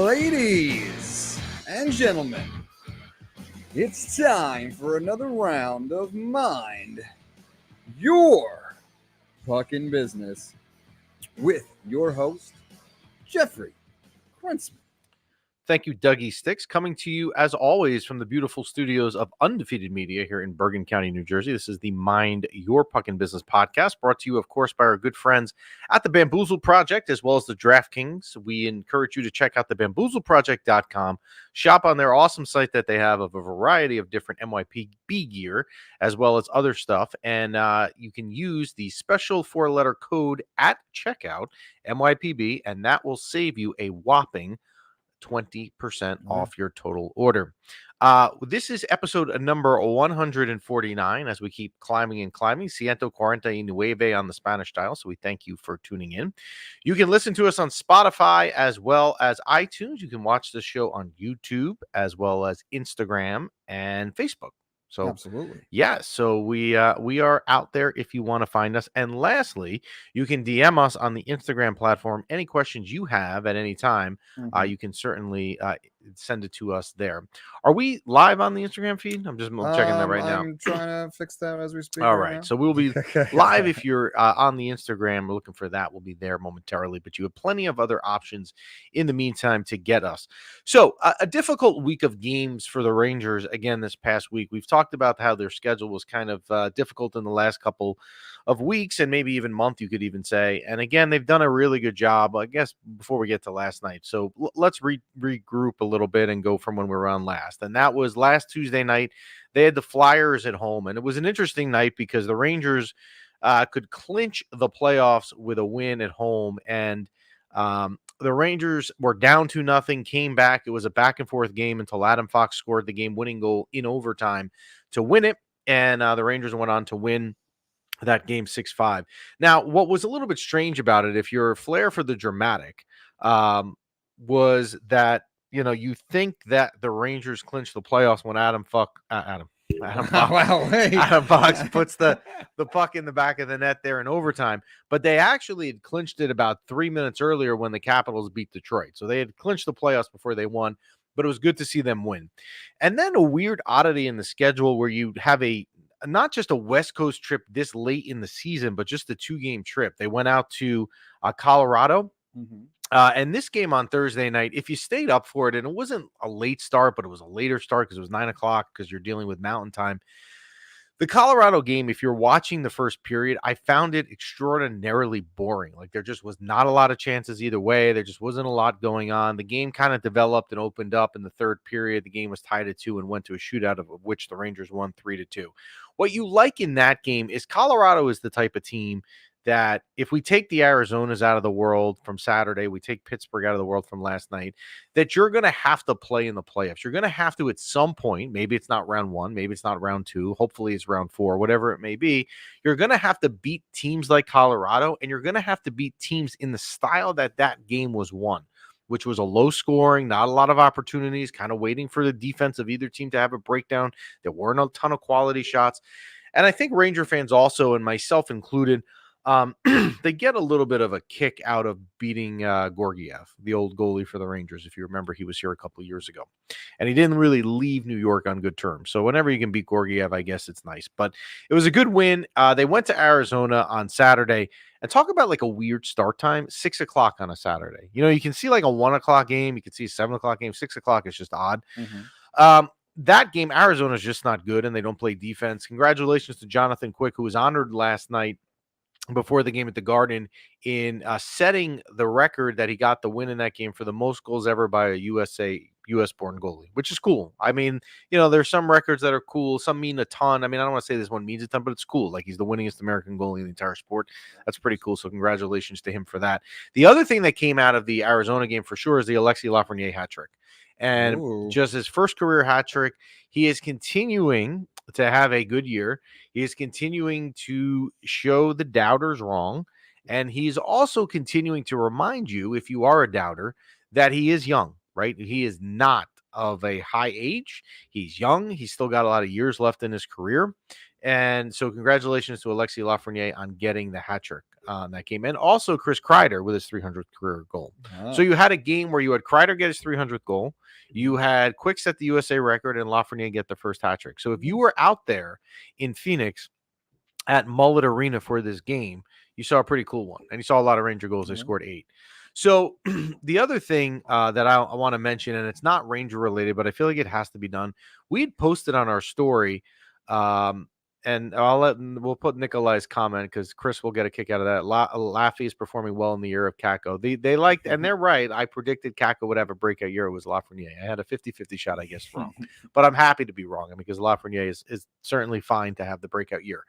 Ladies and gentlemen, it's time for another round of Mind Your Fucking Business with your host, Jeffrey Krentzman. Thank you, Dougie Sticks, coming to you as always from the beautiful studios of Undefeated Media here in Bergen County, New Jersey. This is the Mind Your Puckin' Business podcast, brought to you, of course, by our good friends at the Bamboozled Project, as well as the DraftKings. We encourage you to check out the bamboozledproject.com, shop on their awesome site that they have of a variety of different MYPB gear, as well as other stuff. And you can use the special four-letter code at checkout, MYPB, and that will save you a whopping 20% off your total order. This is episode number 149 as we keep climbing and climbing. Ciento cuarenta y nueve on the Spanish style. So we thank you for tuning in. You can listen to us on Spotify as well as iTunes. You can watch the show on YouTube as well as Instagram and Facebook. So Absolutely. Yeah, so we are out there if you want to find us. And lastly, you can DM us on the Instagram platform. Any questions you have at any time, you can certainly send it to us there. Are we live on the Instagram feed? I'm just checking that right now. I'm trying to fix that as we speak. All right. So we'll be live if you're on the Instagram. We're looking for that. We'll be there momentarily, but you have plenty of other options in the meantime to get us. So a difficult week of games for the Rangers again this past week. We've talked about how their schedule was kind of difficult in the last couple of weeks and maybe even month, you could even say. And again, they've done a really good job, I guess, before we get to last night. So let's regroup a little bit and go from when we were on last. And that was last Tuesday night. They had the Flyers at home, and it was an interesting night because the Rangers could clinch the playoffs with a win at home, and the Rangers were down 2-0, came back. It was a back-and-forth game until Adam Fox scored the game-winning goal in overtime to win it, and the Rangers went on to win that game 6-5. Now, what was a little bit strange about it, if you're a flair for the dramatic, was that you think that the Rangers clinched the playoffs when Adam Fox puts the puck in the back of the net there in overtime. But they actually had clinched it about 3 minutes earlier when the Capitals beat Detroit. So they had clinched the playoffs before they won, but it was good to see them win. And then a weird oddity in the schedule where you have not just a West Coast trip this late in the season, but just a 2-game trip. They went out to Colorado. Mm-hmm. And this game on Thursday night, if you stayed up for it, and it wasn't a late start, but it was a later start because it was 9 o'clock because you're dealing with mountain time. The Colorado game, if you're watching the first period, I found it extraordinarily boring. Like there just was not a lot of chances either way. There just wasn't a lot going on. The game kind of developed and opened up in the third period. The game was tied at 2 and went to a shootout of which the Rangers won 3-2. What you like in that game is Colorado is the type of team that if we take the Arizonas out of the world from Saturday, we take Pittsburgh out of the world from last night, that you're going to have to play in the playoffs. You're going to have to at some point, maybe it's not round 1, maybe it's not round 2, hopefully it's round 4, whatever it may be, you're going to have to beat teams like Colorado, and you're going to have to beat teams in the style that game was won, which was a low scoring, not a lot of opportunities, kind of waiting for the defense of either team to have a breakdown. There weren't a ton of quality shots. And I think Ranger fans also, and myself included, they get a little bit of a kick out of beating Gorgiev, the old goalie for the Rangers. If you remember, he was here a couple of years ago, and he didn't really leave New York on good terms. So whenever you can beat Gorgiev, I guess it's nice. But it was a good win. They went to Arizona on Saturday, and talk about like a weird start time, 6 o'clock on a Saturday. You can see like a 1 o'clock game. You can see a 7 o'clock game. 6 o'clock is just odd. Mm-hmm. That game, Arizona is just not good, and they don't play defense. Congratulations to Jonathan Quick, who was honored last night before the game at the Garden in setting the record that he got the win in that game for the most goals ever by a U.S.-born goalie, which is cool. I mean, there's some records that are cool. Some mean a ton. I mean, I don't want to say this one means a ton, but it's cool. Like he's the winningest American goalie in the entire sport. That's pretty cool. So congratulations to him for that. The other thing that came out of the Arizona game for sure is the Alexis Lafreniere hat trick. And just his first career hat trick. He is continuing to have a good year. He is continuing to show the doubters wrong. And he's also continuing to remind you, if you are a doubter, that he is young, right? He is not of a high age. He's young. He's still got a lot of years left in his career. And so congratulations to Alexis Lafreniere on getting the hat trick on that game. And also Chris Kreider with his 300th career goal. So you had a game where you had Kreider get his 300th goal. You had Quick set the USA record and Lafreniere get the first hat trick. So if you were out there in Phoenix at Mullet Arena for this game, you saw a pretty cool one. And you saw a lot of Ranger goals. They scored 8. So the other thing that I want to mention, and it's not Ranger related, but I feel like it has to be done. We had posted on our story, and we'll put Nikolai's comment because Chris will get a kick out of that. Laffy is performing well in the year of Kako. They liked, and they're right. I predicted Kako would have a breakout year. It was Lafreniere. I had a 50-50 shot, I guess, wrong. But I'm happy to be wrong because Lafreniere is certainly fine to have the breakout year.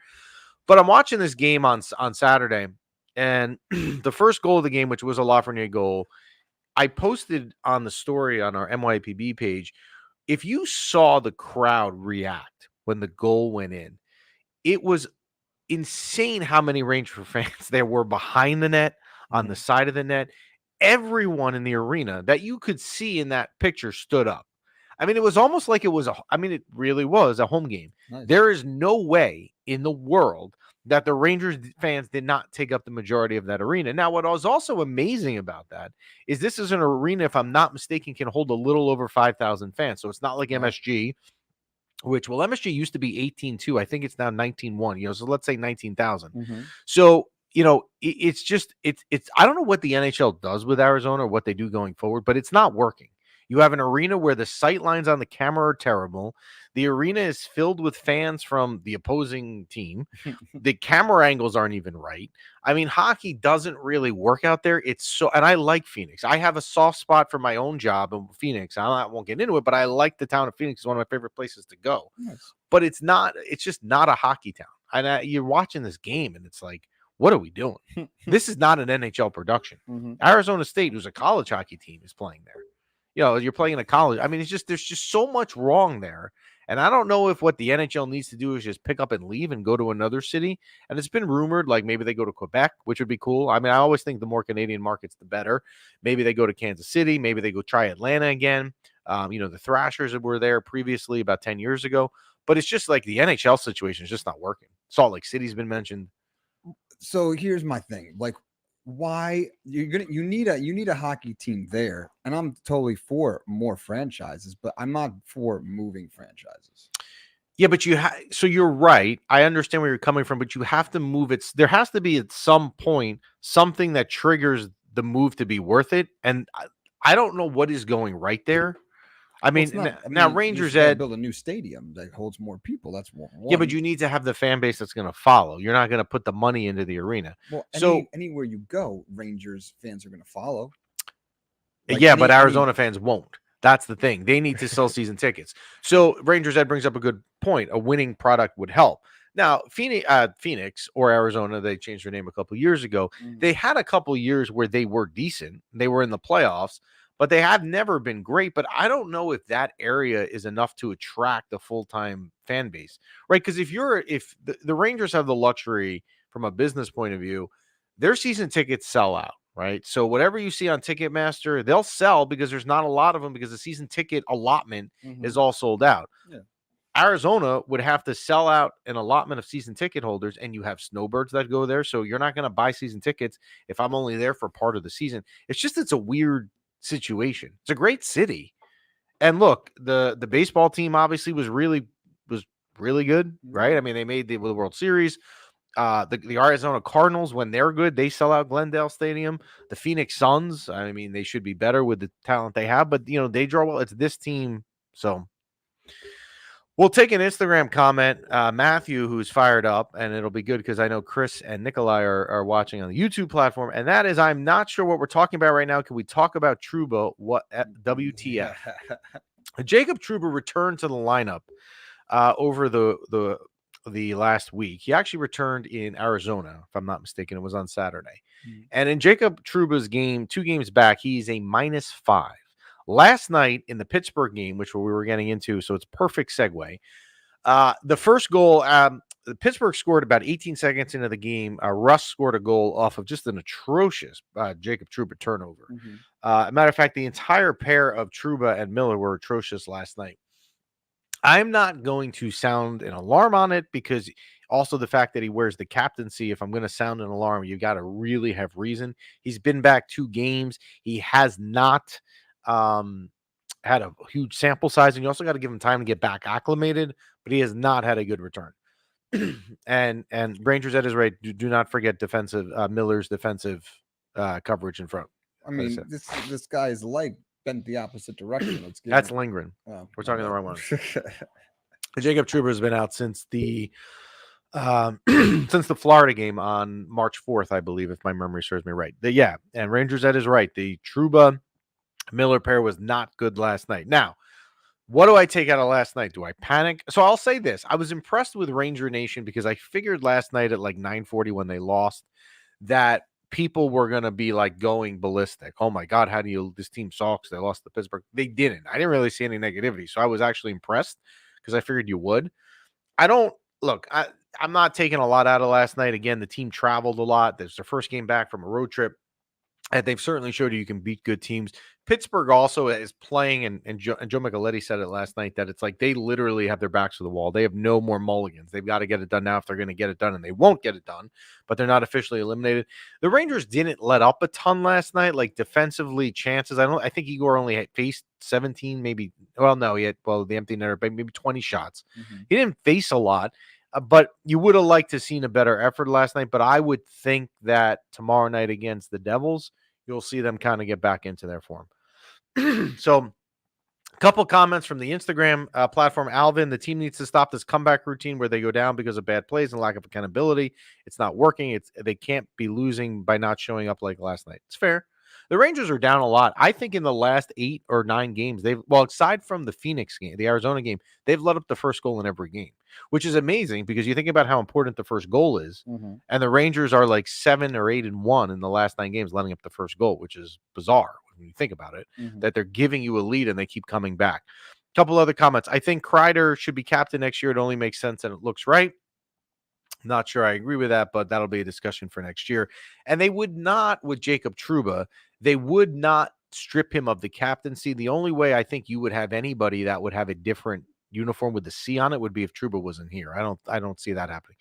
But I'm watching this game on Saturday, and the first goal of the game, which was a Lafreniere goal, I posted on the story on our MYPB page. If you saw the crowd react when the goal went in, it was insane how many Ranger fans there were behind the net, on the side of the net. Everyone in the arena that you could see in that picture stood up. I mean, it was almost like it really was a home game. Nice. There is no way in the world that the Rangers fans did not take up the majority of that arena. Now, what was also amazing about that is this is an arena, if I'm not mistaken, can hold a little over 5,000 fans. So it's not like MSG, which, well, MSG used to be 18.2. I think it's now 19.1, so let's say 19,000. So, it's I don't know what the NHL does with Arizona or what they do going forward, but it's not working. You have an arena where the sight lines on the camera are terrible. The arena is filled with fans from the opposing team. The camera angles aren't even right. I mean, hockey doesn't really work out there. And I like Phoenix. I have a soft spot for my own job in Phoenix. I won't get into it, but I like the town of Phoenix. It's one of my favorite places to go. Nice. But it's just not a hockey town. And you're watching this game and it's like, what are we doing? This is not an NHL production. Arizona State, who's a college hockey team, is playing there. You're playing in a college. I mean, there's just so much wrong there. And I don't know if what the NHL needs to do is just pick up and leave and go to another city. And it's been rumored, like maybe they go to Quebec, which would be cool. I mean, I always think the more Canadian markets, the better. Maybe they go to Kansas City. Maybe they go try Atlanta again. The Thrashers were there previously about 10 years ago. But it's just like the NHL situation is just not working. Salt Lake City's been mentioned. So here's my thing. Like, why you need a hockey team there, and I'm totally for more franchises, but I'm not for moving franchises. Yeah, but so you're right. I understand where you're coming from, but you have to move it. There has to be at some point something that triggers the move to be worth it, and I don't know what is going right there. I mean, now Rangers build a new stadium that holds more people. That's one. Yeah, but you need to have the fan base that's going to follow. You're not going to put the money into the arena. Well, anywhere you go, Rangers fans are going to follow. But Arizona fans won't. That's the thing. They need to sell season tickets. So Rangers Ed brings up a good point. A winning product would help. Now, Phoenix or Arizona, they changed their name a couple years ago. They had a couple years where they were decent. They were in the playoffs. But they have never been great. But I don't know if that area is enough to attract a full-time fan base, right? Because if the Rangers have the luxury from a business point of view, their season tickets sell out, right? So whatever you see on Ticketmaster, they'll sell because there's not a lot of them because the season ticket allotment is all sold out. Yeah. Arizona would have to sell out an allotment of season ticket holders, and you have snowbirds that go there. So you're not going to buy season tickets if I'm only there for part of the season. It's a weird situation. It's a great city. And look, the baseball team obviously was really good, right? I mean, they made the World Series. The Arizona Cardinals, when they're good, they sell out Glendale Stadium. The Phoenix Suns, I mean, they should be better with the talent they have, but they draw well. It's this team. So we'll take an Instagram comment, Matthew, who's fired up, and it'll be good because I know Chris and Nikolai are watching on the YouTube platform, and that is, I'm not sure what we're talking about right now. Can we talk about Trouba? What WTF? Jacob Trouba returned to the lineup over the last week. He actually returned in Arizona, if I'm not mistaken. It was on Saturday. And in Jacob Trouba's game, 2 games back, he's a -5. Last night in the Pittsburgh game, which we were getting into, so it's perfect segue. The first goal, Pittsburgh scored about 18 seconds into the game. Russ scored a goal off of just an atrocious Jacob Trouba turnover. As a matter of fact, the entire pair of Trouba and Miller were atrocious last night. I'm not going to sound an alarm on it, because also the fact that he wears the captaincy, if I'm going to sound an alarm, you got to really have reason. He's been back 2 games. He has not um, had a huge sample size, and you also got to give him time to get back acclimated, but he has not had a good return. And Rangers at his right, do not forget defensive Miller's defensive coverage in front. I mean, this guy's leg bent the opposite direction. Let's give That's him. Lindgren. Oh, We're my talking the bad. wrong one. Jacob Trouba has been out since the since the Florida game on March 4th, I believe, if my memory serves me right. Yeah, and Rangers at his right. The Trouba Miller pair was not good last night. Now, what do I take out of last night? Do I panic? So I'll say this. I was impressed with Ranger Nation because I figured last night at like 9:40 when they lost that people were going to be like going ballistic. Oh my God, how do you, this team sucks. They lost to Pittsburgh. They didn't. I didn't really see any negativity. So I was actually impressed because I figured you would. I don't look, I'm not taking a lot out of last night. Again, the team traveled a lot. There's their first game back from a road trip. And they've certainly showed you can beat good teams. Pittsburgh also is playing, and Joe Micheletti said it last night, that it's like they literally have their backs to the wall. They have no more mulligans. They've got to get it done now if they're going to get it done, and they won't get it done, but they're not officially eliminated. The Rangers didn't let up a ton last night, like defensively chances. I think Igor only had faced 17, maybe. Well, no, he had, the empty netter, maybe 20 shots. Mm-hmm. He didn't face a lot. But you would have liked to seen a better effort last night. But I would think that tomorrow night against the Devils, you'll see them kind of get back into their form. So, a couple comments from the Instagram platform. Alvin, the team needs to stop this comeback routine where they go down because of bad plays and lack of accountability. It's not working. They can't be losing by not showing up like last night. It's fair. The Rangers are down a lot. I think in the last 8 or 9 games, aside from the Phoenix game, the Arizona game, they've let up the first goal in every game, which is amazing because you think about how important the first goal is. Mm-hmm. And the Rangers are like 7 or 8-1 in the last 9 games, letting up the first goal, which is bizarre when you think about it, that they're giving you a lead and they keep coming back. A couple other comments. I think Kreider should be captain next year. It only makes sense and it looks right. Not sure I agree with that, but that'll be a discussion for next year. And they would not, with Jacob Trouba, they would not strip him of the captaincy. The only way I think you would have anybody that would have a different uniform with the C on it would be if Trouba wasn't here. I don't see that happening.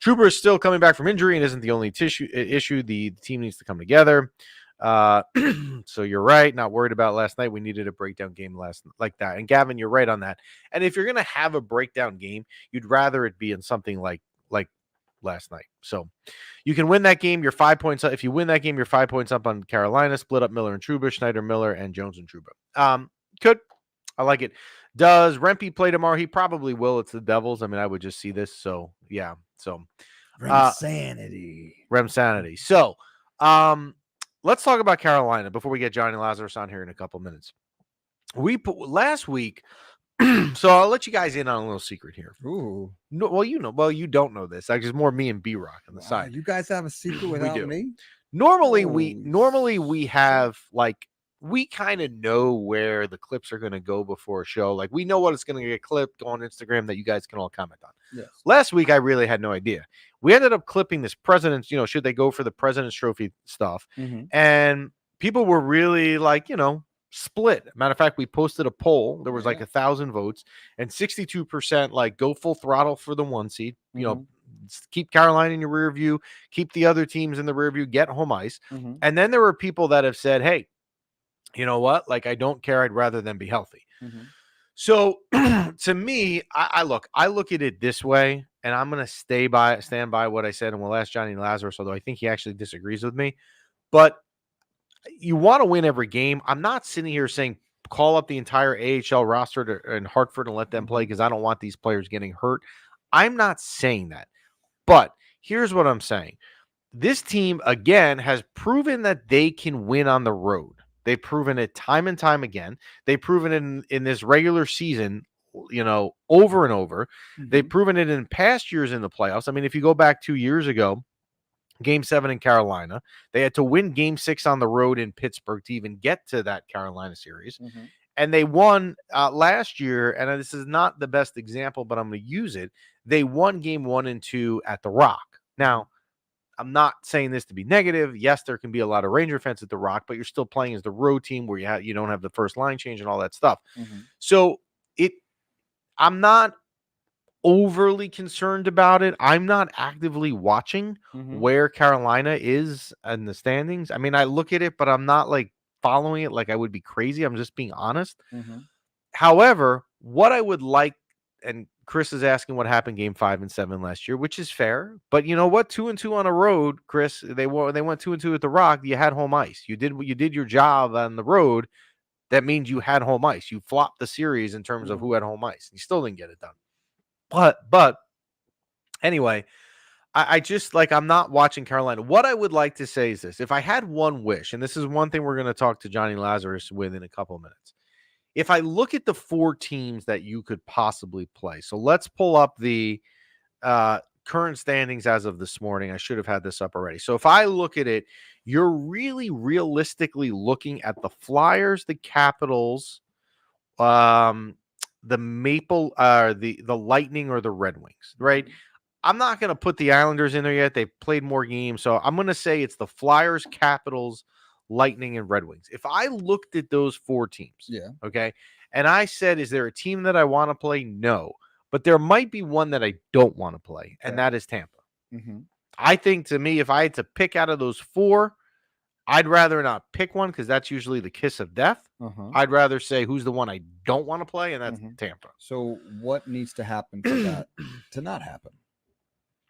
Trouba is still coming back from injury and isn't the only issue. The team needs to come together. So you're right. Not worried about last night. We needed a breakdown game like that. And Gavin, you're right on that. And if you're going to have a breakdown game, you'd rather it be in something like last night. So you can win that game. You're 5 points up. If you win that game, you're 5 points up on Carolina. Split up Miller and Trouba, Schneider, Miller, and Jones and Trouba. Good. I like it. Does Rempe play tomorrow? He probably will. It's the Devils. I mean, I would just see this. So yeah. So Remsanity. So let's talk about Carolina before we get Jonny Lazarus on here in a couple minutes. We put last week. So I'll let you guys in on a little secret here. Ooh. No, well, you don't know this. Like, it's more me and B-Rock on the side. You guys have a secret without me? Normally we have like, we kind of know where the clips are going to go before a show. Like, we know what it's going to get clipped on Instagram that you guys can all comment on. Yes. Last week, I really had no idea. We ended up clipping this president's, should they go for the President's Trophy stuff? Mm-hmm. And people were really like, split. Matter of fact, we posted a poll. There was like 1,000 votes, and 62% like go full throttle for the 1 seed. Keep Carolina in your rear view, keep the other teams in the rear view, get home ice. Mm-hmm. And then there were people that have said, "Hey, you know what? Like, I don't care. I'd rather than be healthy." Mm-hmm. So to me, I look at it this way, and I'm gonna stand by what I said, and we'll ask Jonny Lazarus, although I think he actually disagrees with me, but you want to win every game. I'm not sitting here saying call up the entire AHL roster in Hartford and let them play because I don't want these players getting hurt. I'm not saying that. But here's what I'm saying. This team, again, has proven that they can win on the road. They've proven it time and time again. They've proven it in this regular season, over and over. Mm-hmm. They've proven it in past years in the playoffs. I mean, if you go back 2 years ago, Game 7 in Carolina, they had to win Game 6 on the road in Pittsburgh to even get to that Carolina series. Mm-hmm. And they won last year, and this is not the best example, but I'm going to use it. They won Game 1 and 2 at the Rock. Now, I'm not saying this to be negative. Yes, there can be a lot of Ranger fans at the Rock, but you're still playing as the road team where you don't have the first line change and all that stuff. Mm-hmm. So I'm not overly concerned about it. I'm not actively watching where Carolina is in the standings. I mean, I look at it, but I'm not like following it like I would be crazy. I'm just being honest. However, what I would like, and Chris is asking what happened game 5 and 7 last year, which is fair. But you know what? 2-2 on the road, Chris. They went 2-2 at the Rock. You had home ice. You did your job on the road. That means you had home ice. You flopped the series in terms of who had home ice. You still didn't get it done. But anyway, I just like I'm not watching Carolina. What I would like to say is this: if I had one wish, and this is one thing we're going to talk to Jonny Lazarus with in a couple of minutes. If I look at the 4 teams that you could possibly play, so let's pull up the current standings as of this morning. I should have had this up already. So if I look at it, you're really realistically looking at the Flyers, the Capitals, the Lightning, or the Red Wings, right? I'm not going to put the Islanders in there yet. They've played more games. So I'm going to say it's the Flyers, Capitals, Lightning, and Red Wings. If I looked at those 4 teams, okay, and I said, is there a team that I want to play? No. But there might be one that I don't want to play, and that is Tampa. I think, to me, if I had to pick out of those 4, I'd rather not pick one because that's usually the kiss of death. I'd rather say who's the one I don't want to play, and that's Tampa. So what needs to happen for that to not happen?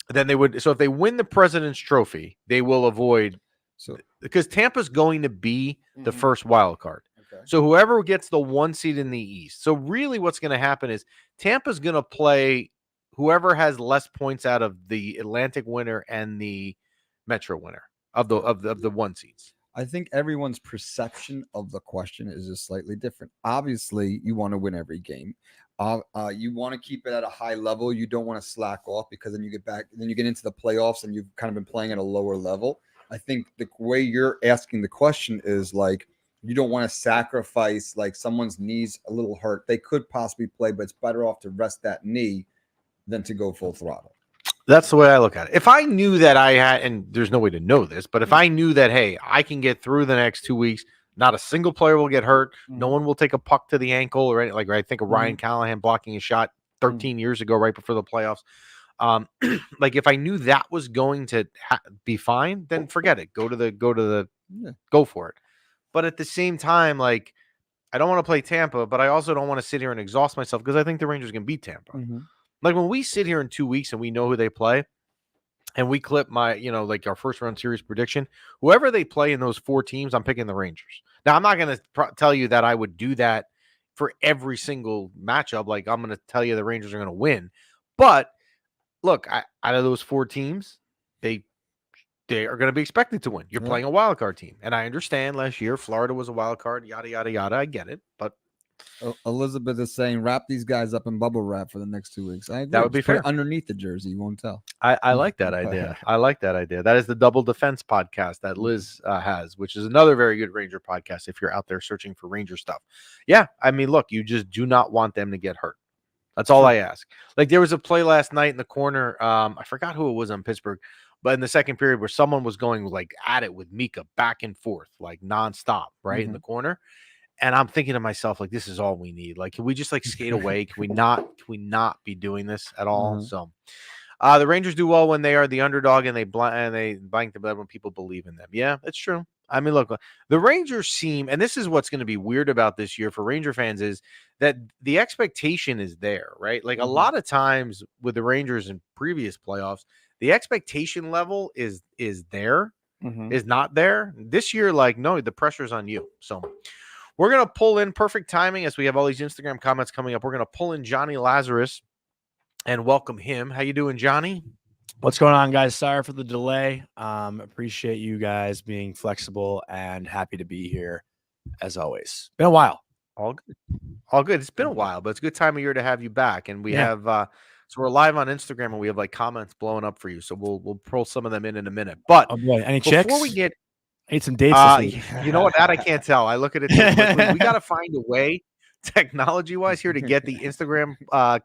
Then they would. So if they win the President's Trophy, they will avoid. So because Tampa's going to be the first wild card. So whoever gets the 1 seed in the East. So really what's going to happen is Tampa's going to play whoever has less points out of the Atlantic winner and the Metro winner of the 1 seeds. I think everyone's perception of the question is just slightly different. Obviously, you want to win every game. You want to keep it at a high level. You don't want to slack off because then you get into the playoffs and you've kind of been playing at a lower level. I think the way you're asking the question is like, you don't want to sacrifice like someone's knees a little hurt. They could possibly play, but it's better off to rest that knee than to go full throttle. That's the way I look at it. If I knew that I had, and there's no way to know this, but if I knew that, hey, I can get through the next 2 weeks, not a single player will get hurt. No one will take a puck to the ankle or anything. Like I think of Ryan Callahan blocking a shot 13 years ago, right before the playoffs. Like if I knew that was going to be fine, then forget it. Go for it. But at the same time, like I don't want to play Tampa, but I also don't want to sit here and exhaust myself because I think the Rangers can beat Tampa. Like when we sit here in 2 weeks and we know who they play and we clip like our first round series prediction, whoever they play in those 4 teams, I'm picking the Rangers. Now, I'm not going to tell you that I would do that for every single matchup. Like I'm going to tell you the Rangers are going to win. But look, out of those 4 teams, they are going to be expected to win. You're playing a wild card team. And I understand last year, Florida was a wild card, yada, yada, yada. I get it. But Elizabeth is saying, wrap these guys up in bubble wrap for the next 2 weeks. I agree. That would be fair. Underneath the jersey, you won't tell. I like that idea. I like that idea. That is the Double Defense podcast that Liz has, which is another very good Ranger podcast if you're out there searching for Ranger stuff. Yeah, I mean, look, you just do not want them to get hurt. That's all I ask. Like there was a play last night in the corner. I forgot who it was on Pittsburgh, but in the second period where someone was going like at it with Mika back and forth, like nonstop, right in the corner. And I'm thinking to myself, like, this is all we need. Like, can we just like skate away? Can we not be doing this at all? So the Rangers do well when they are the underdog and they blank the bed when people believe in them. Yeah, that's true. I mean, look, the Rangers seem, and this is what's going to be weird about this year for Ranger fans is that the expectation is there, right? Like a lot of times with the Rangers in previous playoffs, the expectation level is there, is not there. This year, like, no, the pressure's on you. So we're going to pull in perfect timing as we have all these Instagram comments coming up. We're going to pull in Jonny Lazarus and welcome him. How you doing, Jonny? What's going on, guys? Sorry for the delay. Appreciate you guys being flexible and happy to be here as always. Been a while. All good. All good. It's been a while, but it's a good time of year to have you back. And we have so we're live on Instagram and we have like comments blowing up for you. So we'll pull some of them in a minute. But oh boy, any chicks? Before we get I need some dates this week. You know what? That I can't tell. I look at it. We got to find a way, technology-wise, here to get the Instagram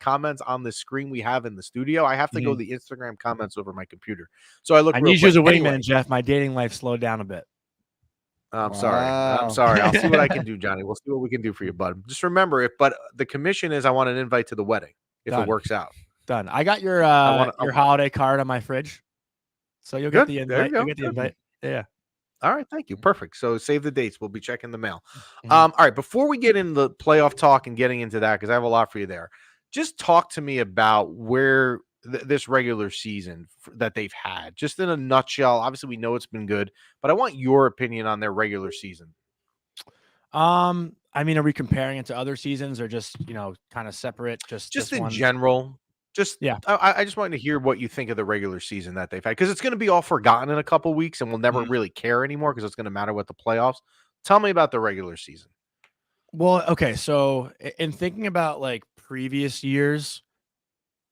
comments on the screen we have in the studio. I have to go the Instagram comments over my computer. So I look. I need you as a wingman, Jeff. My dating life slowed down a bit. I'm sorry. I'm sorry. I'll see what I can do, Jonny. We'll see what we can do for you, bud. Just remember, but the commission is I want an invite to the wedding. if Done. it works out. Done. I got your holiday card on my fridge, so you'll get Good. the There invite. you go. You'll get the Good. invite. Yeah. All right, thank you. Perfect. So save the dates. We'll be checking the mail. Mhm. All right, before we get into the playoff talk and getting into that, because I have a lot for you there, just talk to me about where this regular season that they've had, just in a nutshell. Obviously, we know it's been good, but I want your opinion on their regular season. I mean, are we comparing it to other seasons or just, kind of separate? Just in one? general. Just Yeah. I just wanted to hear what you think of the regular season that they've had, because it's going to be all forgotten in a couple weeks, and we'll never really care anymore because it's going to matter with the playoffs. Tell me about the regular season. Well, okay. So in thinking about like previous years,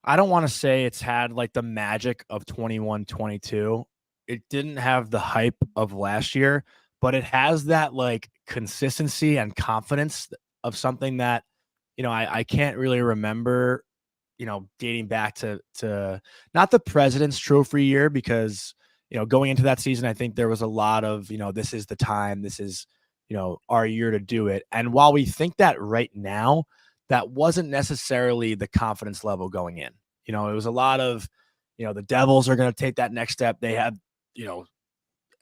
I don't want to say it's had like the magic of 21-22. It didn't have the hype of last year, but it has that like consistency and confidence of something that, I can't really remember, dating back to not the President's Trophy year, because, going into that season, I think there was a lot of, this is the time, this is, our year to do it. And while we think that right now, that wasn't necessarily the confidence level going in. It was a lot of, the Devils are going to take that next step. They have,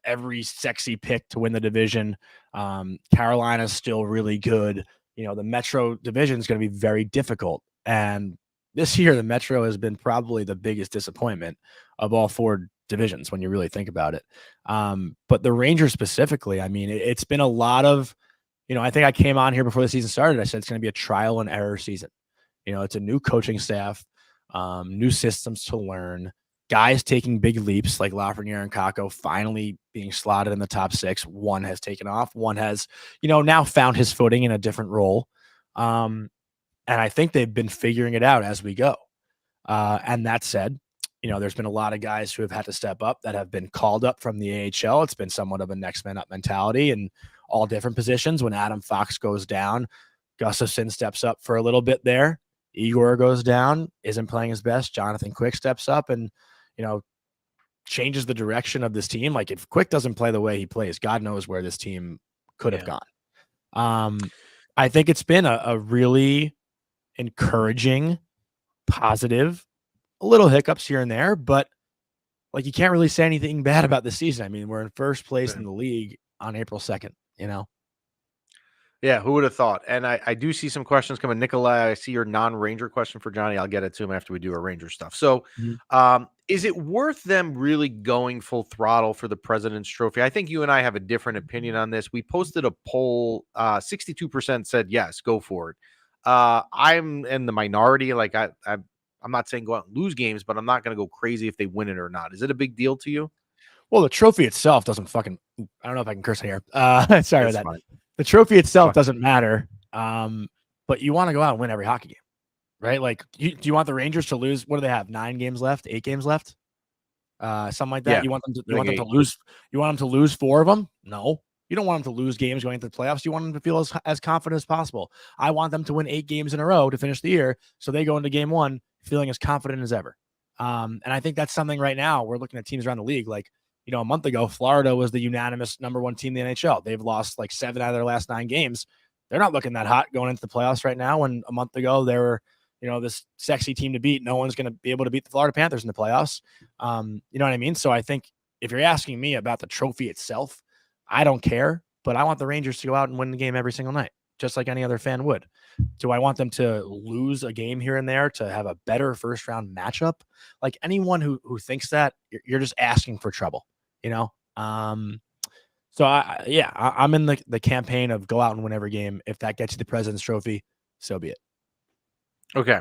every sexy pick to win the division. Carolina's still really good. The Metro division is going to be very difficult. And this year, the Metro has been probably the biggest disappointment of all four divisions when you really think about it. But the Rangers specifically, I mean, it's been a lot of, I think I came on here before the season started. I said it's going to be a trial and error season. It's a new coaching staff, new systems to learn, guys taking big leaps like Lafreniere and Kakko finally being slotted in the top 6. One has taken off. One has, now found his footing in a different role. And I think they've been figuring it out as we go. And that said, there's been a lot of guys who have had to step up that have been called up from the AHL. It's been somewhat of a next man up mentality in all different positions. When Adam Fox goes down, Gustafsson steps up for a little bit there. Igor goes down, isn't playing his best. Jonathan Quick steps up and, changes the direction of this team. Like if Quick doesn't play the way he plays, God knows where this team could have gone. I think it's been a really encouraging, positive, a little hiccups here and there, but like you can't really say anything bad about the season. I mean, we're in first place in the league on April 2nd, Yeah, who would have thought? And I do see some questions coming. Nikolai, I see your non-Ranger question for Johnny. I'll get it to him after we do our Ranger stuff. So is it worth them really going full throttle for the President's Trophy? I think you and I have a different opinion on this. We posted a poll. 62% said yes, go for it. I'm in the minority. Like I'm not saying go out and lose games, but I'm not going to go crazy if they win it or not. Is it a big deal to you? Well, the trophy itself doesn't fucking. I don't know if I can curse here. Sorry about that. Fine. The trophy itself doesn't matter, but you want to go out and win every hockey game, right? Like, do you want the Rangers to lose? What do they have? 9 games left? 8 games left? Something like that. Yeah. You want them to lose? You want them to lose 4 of them? No, you don't want them to lose games going into the playoffs. You want them to feel as confident as possible. I want them to win 8 games in a row to finish the year, so they go into game 1 feeling as confident as ever. And I think that's something right now. We're looking at teams around the league like. A month ago, Florida was the unanimous number 1 team in the NHL. They've lost like 7 out of their last 9 games. They're not looking that hot going into the playoffs right now. When a month ago they were, this sexy team to beat. No one's going to be able to beat the Florida Panthers in the playoffs. You know what I mean? So I think if you're asking me about the trophy itself, I don't care, but I want the Rangers to go out and win the game every single night, just like any other fan would. Do I want them to lose a game here and there to have a better first round matchup? Like anyone who thinks that, you're just asking for trouble. So I'm in the campaign of go out and win every game. If that gets you the President's Trophy, so be it. Okay.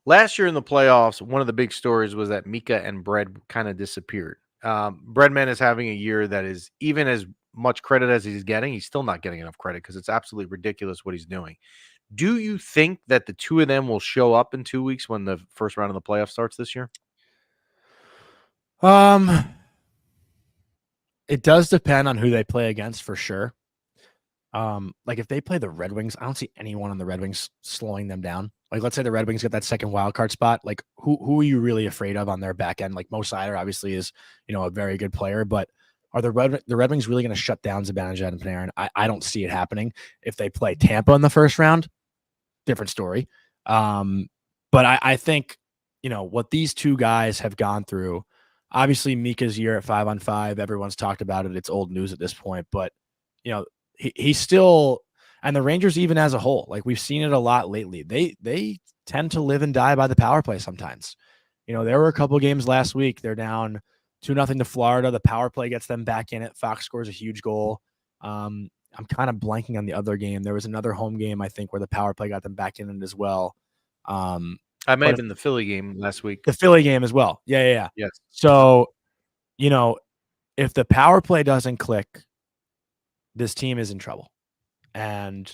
Last year in the playoffs, one of the big stories was that Mika and Bread kind of disappeared. Breadman is having a year that is, even as much credit as he's getting, he's still not getting enough credit because it's absolutely ridiculous what he's doing. Do you think that the two of them will show up in 2 weeks when the first round of the playoffs starts this year? It does depend on who they play against for sure. Like if they play the Red Wings, I don't see anyone on the Red Wings slowing them down. Like let's say the Red Wings get that second wild card spot. Like who are you really afraid of on their back end? Like Mo Seider obviously is, a very good player, but are the Red Wings really going to shut down Zibanejad and Panarin? I don't see it happening. If they play Tampa in the first round, different story. But I think, what these two guys have gone through, obviously Mika's year at 5-on-5, everyone's talked about it. It's old news at this point, but he's still, and the Rangers even as a whole, like we've seen it a lot lately. They tend to live and die by the power play sometimes. There were a couple games last week. They're down 2-0 to Florida. The power play gets them back in it. Fox scores a huge goal. I'm kind of blanking on the other game. There was another home game, I think, where the power play got them back in it as well. I may have been the Philly game last week. The Philly game as well. Yeah. Yes. So, if the power play doesn't click, this team is in trouble. And,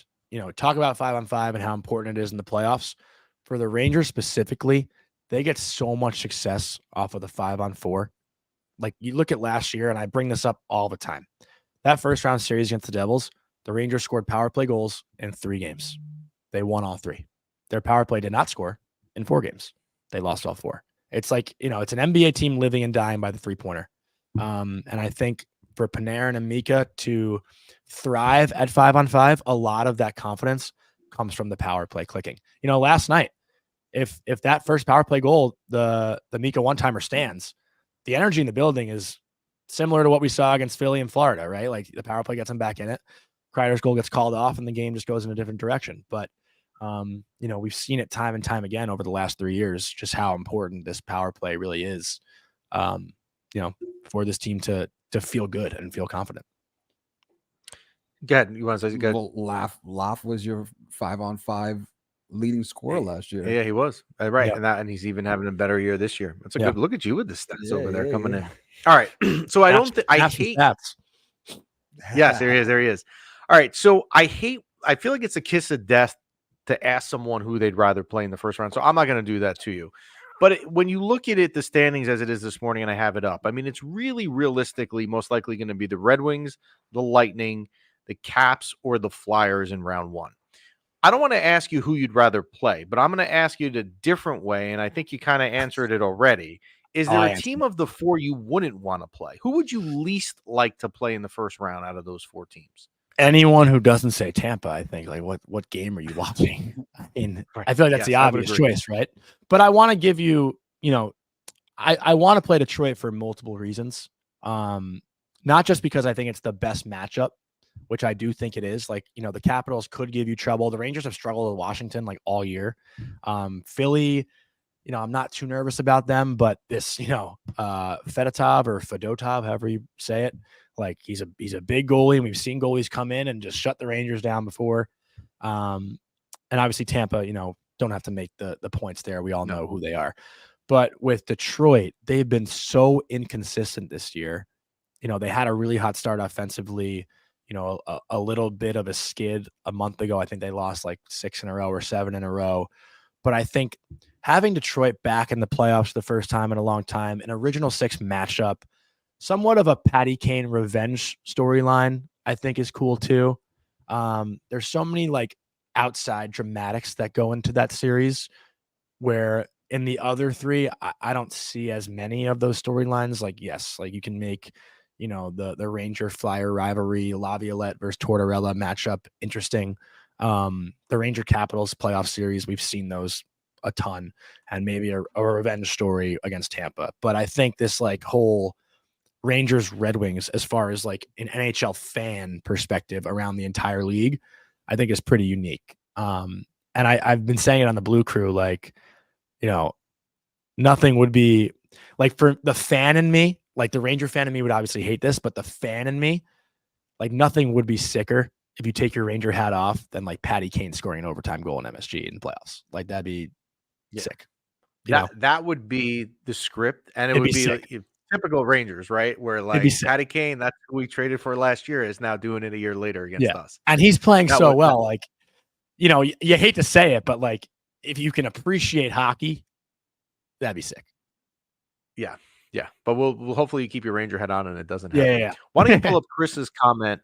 talk about 5-on-5 and how important it is in the playoffs. For the Rangers specifically, they get so much success off of the 5-on-4. Like you look at last year, and I bring this up all the time. That first round series against the Devils, the Rangers scored power play goals in 3 games. They won all 3. Their power play did not score in 4 games. They lost all 4. It's like, it's an NBA team living and dying by the 3-pointer. And I think for Panarin and Mika to thrive at 5-on-5, a lot of that confidence comes from the power play clicking. Last night, if that first power play goal, the Mika one-timer stands, the energy in the building is similar to what we saw against Philly and Florida, right? Like the power play gets them back in it. Kreider's goal gets called off and the game just goes in a different direction. But, we've seen it time and time again over the last 3 years, just how important this power play really is, for this team to feel good and feel confident. Go ahead. You want to say good? Well, Laugh was your 5-on-5 leading scorer last year. Yeah, he was. Right. Yeah. And he's even having a better year this year. That's a good look at you with the stats over there coming in. Yeah. All right. So I don't think I hate stats. Yes, there he is. All right. So I feel like it's a kiss of death to ask someone who they'd rather play in the first round. So I'm not going to do that to you. But when you look at it, the standings as it is this morning, and I have it up, I mean, it's really realistically most likely going to be the Red Wings, the Lightning, the Caps, or the Flyers in round 1. I don't want to ask you who you'd rather play, but I'm going to ask you it a different way, and I think you kind of answered it already. Is there a team of the 4 you wouldn't want to play? Who would you least like to play in the first round out of those 4 teams? Anyone who doesn't say Tampa, I think. Like, what game are you watching? I feel like that's the obvious choice, right? But I want to give you, I want to play Detroit for multiple reasons. Not just because I think it's the best matchup, which I do think it is. Like, the Capitals could give you trouble. The Rangers have struggled with Washington like all year. Philly, I'm not too nervous about them, but this, Fedotov or Fedotov, however you say it, like he's a big goalie, and we've seen goalies come in and just shut the Rangers down before. And obviously Tampa, don't have to make the points there. We all know who they are. But with Detroit, they've been so inconsistent this year. They had a really hot start offensively, a little bit of a skid a month ago. I think they lost like 6 in a row or 7 in a row. But I think having Detroit back in the playoffs for the first time in a long time, an original 6 matchup, somewhat of a Patty Kane revenge storyline, I think is cool too. There's so many like outside dramatics that go into that series where in the other 3, I don't see as many of those storylines. Like, yes, like you can make, the Ranger Flyer rivalry, Laviolette versus Tortorella matchup interesting. The Ranger Capitals playoff series, we've seen those a ton, and maybe a revenge story against Tampa. But I think this like whole Rangers Red Wings, as far as like an NHL fan perspective around the entire league, I think is pretty unique. And I've been saying it on the Blue Crew, like, nothing would be like, for the fan in me, like the Ranger fan in me would obviously hate this, but the fan in me, like nothing would be sicker if you take your Ranger hat off than like Patty Kane scoring an overtime goal in MSG in the playoffs. Like that'd be sick. That would be the script, and it would be like, typical Rangers, right? Where like Patty Kane, that's who we traded for last year, is now doing it a year later against us. And he's playing so well. Like, you hate to say it, but like if you can appreciate hockey, that'd be sick. Yeah. But we'll hopefully you keep your Ranger head on and it doesn't happen. Yeah. Why don't you pull up Chris's comment?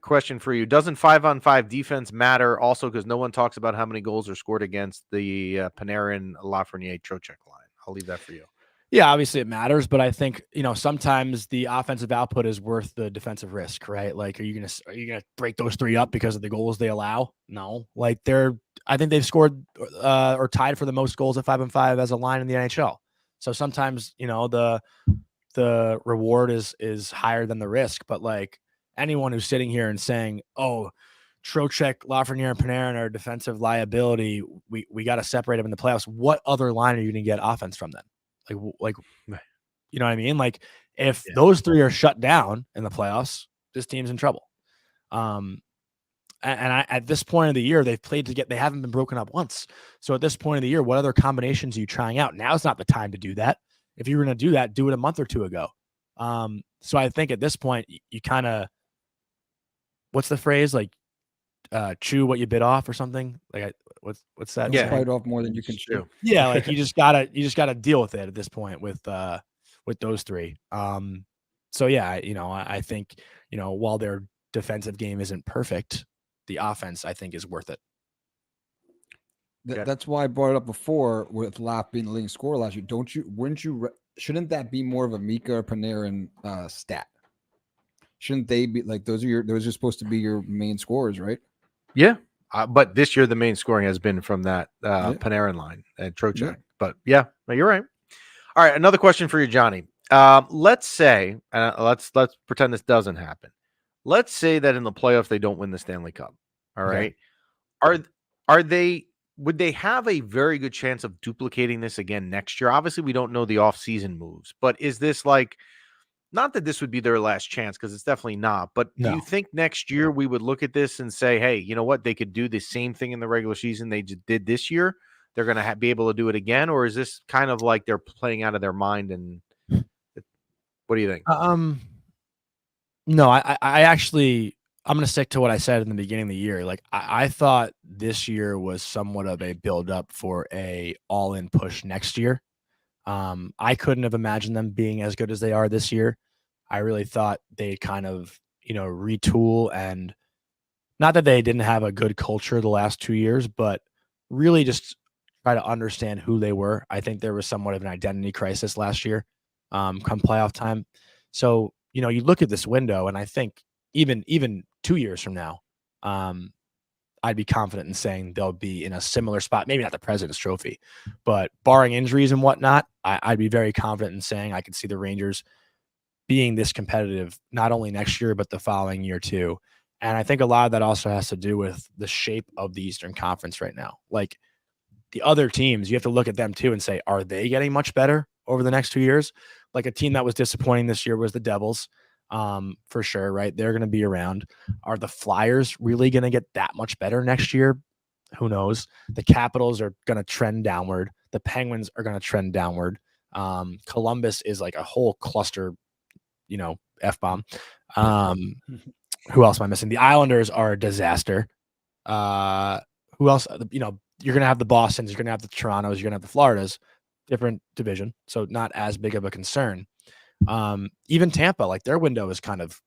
Question for you. Doesn't 5-on-5 defense matter also because no one talks about how many goals are scored against the Panarin, Lafreniere, Trocheck line? I'll leave that for you. Yeah, obviously it matters, but I think, sometimes the offensive output is worth the defensive risk, right? Like, are you gonna break those three up because of the goals they allow? No. Like I think they've scored or tied for the most goals at 5-5 as a line in the NHL. So sometimes, the reward is higher than the risk, but like anyone who's sitting here and saying, "Oh, Trocheck, Lafreniere, and Panarin are defensive liability. We got to separate them in the playoffs." What other line are you going to get offense from then? Like, you know what I mean? Like, if those three are shut down in the playoffs, this team's in trouble. At this point of the year, they've played to get. They haven't been broken up once. So at this point of the year, what other combinations are you trying out? Now's not the time to do that. If you were going to do that, do it a month or two ago. So I think at this point, you kind of, what's the phrase? Like, chew what you bit off or something. Like, what's that? Don't bite off more than you can chew. Yeah, like you just gotta deal with it at this point with those three. So yeah, I think, while their defensive game isn't perfect, the offense I think is worth it. That's why I brought it up before with Laf being the leading scorer last year. Shouldn't that be more of a Mika or Panarin stat? Shouldn't they be like those are supposed to be your main scorers, right? Yeah. But this year the main scoring has been from that Panarin line and Trocheck. Yeah. But yeah, no, you're right. All right, another question for you, Johnny. Let's say, let's pretend this doesn't happen. Let's say that in the playoffs they don't win the Stanley Cup. All right. Would they have a very good chance of duplicating this again next year? Obviously, we don't know the offseason moves, but is this like, not that this would be their last chance, because it's definitely not, but do you think next year we would look at this and say, hey, you know what? They could do the same thing in the regular season they just did this year. They're going to be able to do it again? Or is this kind of like they're playing out of their mind? And what do you think? No, I actually, I'm going to stick to what I said in the beginning of the year. Like, I thought this year was somewhat of a build up for a all-in push next year. I couldn't have imagined them being as good as they are this year. I really thought they'd kind of, retool, and not that they didn't have a good culture the last 2 years, but really just try to understand who they were. I think there was somewhat of an identity crisis last year, come playoff time. So, you look at this window, and I think even 2 years from now, I'd be confident in saying they'll be in a similar spot, maybe not the President's Trophy, but barring injuries and whatnot, I'd be very confident in saying I could see the Rangers being this competitive, not only next year, but the following year too. And I think a lot of that also has to do with the shape of the Eastern Conference right now. Like, the other teams, you have to look at them too and say, are they getting much better over the next 2 years? Like, a team that was disappointing this year was the Devils. For sure, right? They're going to be around. Are the Flyers really going to get that much better next year? Who knows? The Capitals are going to trend downward. The Penguins are going to trend downward. Columbus is like a whole cluster, F-bomb. Who else am I missing? The Islanders are a disaster. Who else? You're going to have the Bostons, you're going to have the Torontos, you're going to have the Floridas, different division. So not as big of a concern. Even Tampa, like, their window is kind of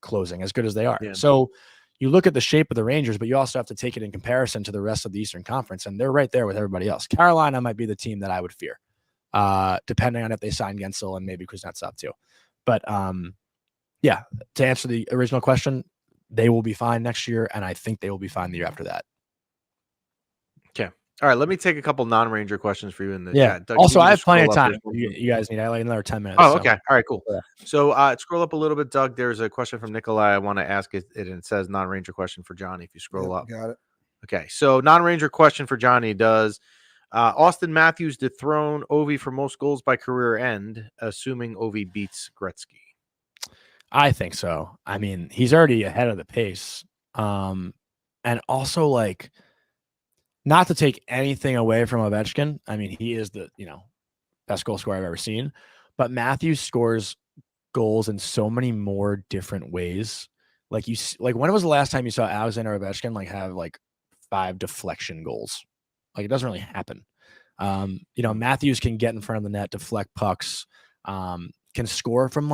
closing, as good as they are. Yeah. So you look at the shape of the Rangers, but you also have to take it in comparison to the rest of the Eastern Conference, and they're right there with everybody else. Carolina might be the team that I would fear, depending on if they sign Gensel and maybe Kuznetsov too. But yeah, to answer the original question, they will be fine next year, and I think they will be fine the year after that. Okay. All right, let me take a couple non-Ranger questions for you in the chat. Doug, also, I have plenty of time. You guys need like another 10 minutes. Oh, okay. All right, cool. Yeah. So scroll up a little bit, Doug. There's a question from Nikolai. I want to ask it, and it says non-Ranger question for Johnny. If you scroll up. Got it. Okay, so non-Ranger question for Johnny. Does Austin Matthews dethrone Ovi for most goals by career end, assuming Ovi beats Gretzky? I think so. I mean, he's already ahead of the pace. And also, like, not to take anything away from Ovechkin. I mean, he is the, best goal scorer I've ever seen. But Matthews scores goals in so many more different ways. Like, when was the last time you saw Alexander Ovechkin have 5 deflection goals? Like, it doesn't really happen. Matthews can get in front of the net, deflect pucks, can score from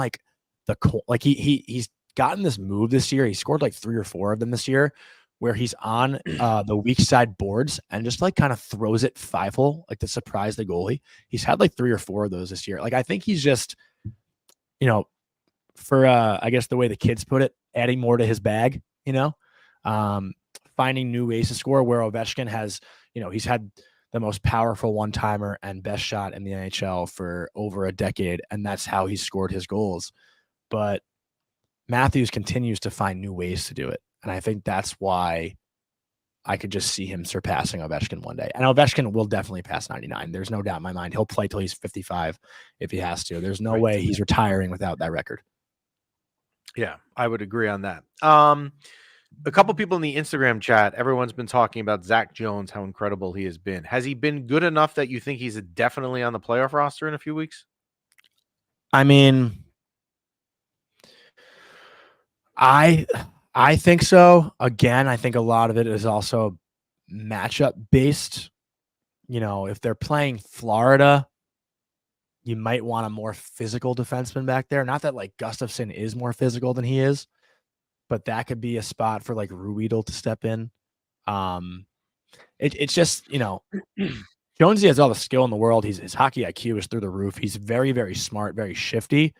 he's gotten this move this year. He scored 3 or 4 of them this year, where he's on the weak side boards and just like kind of throws it 5-hole, like to surprise the goalie. He's had like 3 or 4 of those this year. Like I think he's just, for I guess the way the kids put it, adding more to his bag, finding new ways to score, where Ovechkin has, he's had the most powerful one-timer and best shot in the NHL for over a decade, and that's how he scored his goals. But Matthews continues to find new ways to do it. And I think that's why I could just see him surpassing Ovechkin one day. And Ovechkin will definitely pass 99. There's no doubt in my mind. He'll play till he's 55 if he has to. There's no way he's retiring without that record. Yeah, I would agree on that. A couple people in the Instagram chat, everyone's been talking about Zach Jones, how incredible he has been. Has he been good enough that you think he's definitely on the playoff roster in a few weeks? I mean, I think so. Again, I think a lot of it is also matchup based. If they're playing Florida, you might want a more physical defenseman back there. Not that like Gustafsson is more physical than he is, but that could be a spot for like Ruedel to step in. It's just, Jonesy has all the skill in the world. His hockey IQ is through the roof. He's very, very smart, very shifty.